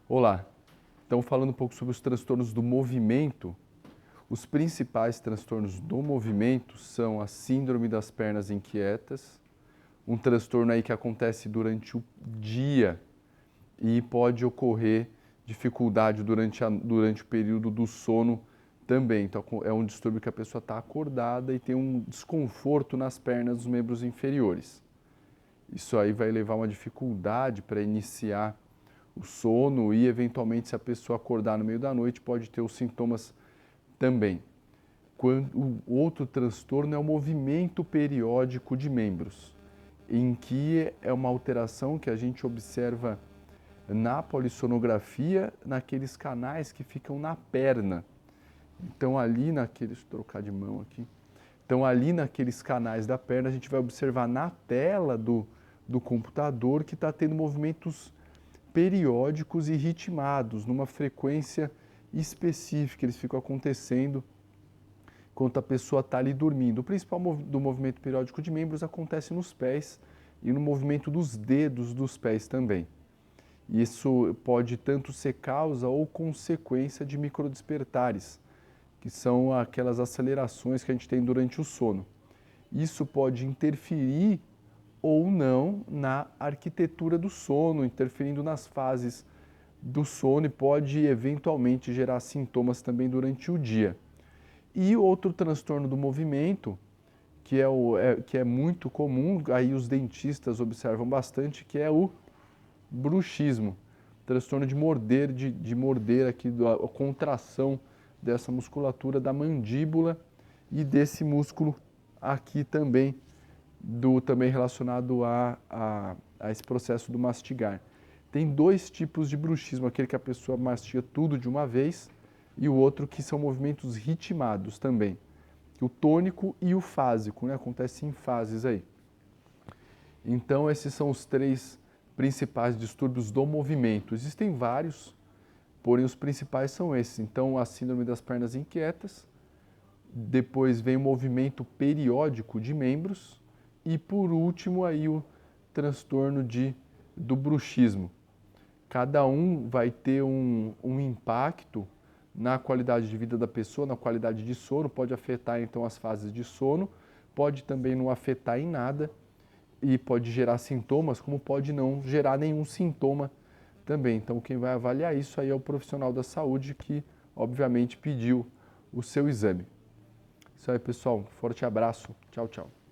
Olá, então falando um pouco sobre os transtornos do movimento, os principais transtornos do movimento são a síndrome das pernas inquietas, um transtorno aí que acontece durante o dia e pode ocorrer dificuldade durante o período do sono também. Então é um distúrbio que a pessoa está acordada e tem um desconforto nas pernas dos membros inferiores. Isso aí vai levar a uma dificuldade para iniciar o sono e, eventualmente, se a pessoa acordar no meio da noite, pode ter os sintomas também. O outro transtorno é o movimento periódico de membros, em que é uma alteração que a gente observa na polissonografia, naqueles canais que ficam na perna. Então, ali naqueles, deixa eu trocar de mão aqui. Então, ali naqueles canais da perna, a gente vai observar na tela do computador que está tendo movimentos periódicos e ritmados, numa frequência específica. Eles ficam acontecendo enquanto a pessoa está ali dormindo. O principal do movimento periódico de membros acontece nos pés e no movimento dos dedos dos pés também. Isso pode tanto ser causa ou consequência de microdespertares, que são aquelas acelerações que a gente tem durante o sono. Isso pode interferir ou não na arquitetura do sono, interferindo nas fases do sono e pode eventualmente gerar sintomas também durante o dia. E outro transtorno do movimento, que é muito comum, aí os dentistas observam bastante, que é o bruxismo, transtorno de morder aqui, a contração dessa musculatura da mandíbula e desse músculo aqui também, também relacionado a esse processo do mastigar. Tem dois tipos de bruxismo, aquele que a pessoa mastiga tudo de uma vez e o outro que são movimentos ritmados também. O tônico e o fásico, né? Acontece em fases aí. Então esses são os três principais distúrbios do movimento. Existem vários, porém os principais são esses. Então a síndrome das pernas inquietas, depois vem o movimento periódico de membros e por último aí o transtorno do bruxismo. Cada um vai ter um impacto na qualidade de vida da pessoa, na qualidade de sono, pode afetar então as fases de sono, pode também não afetar em nada e pode gerar sintomas, como pode não gerar nenhum sintoma também. Então quem vai avaliar isso aí é o profissional da saúde que obviamente pediu o seu exame. Isso aí, pessoal. Forte abraço. Tchau, tchau.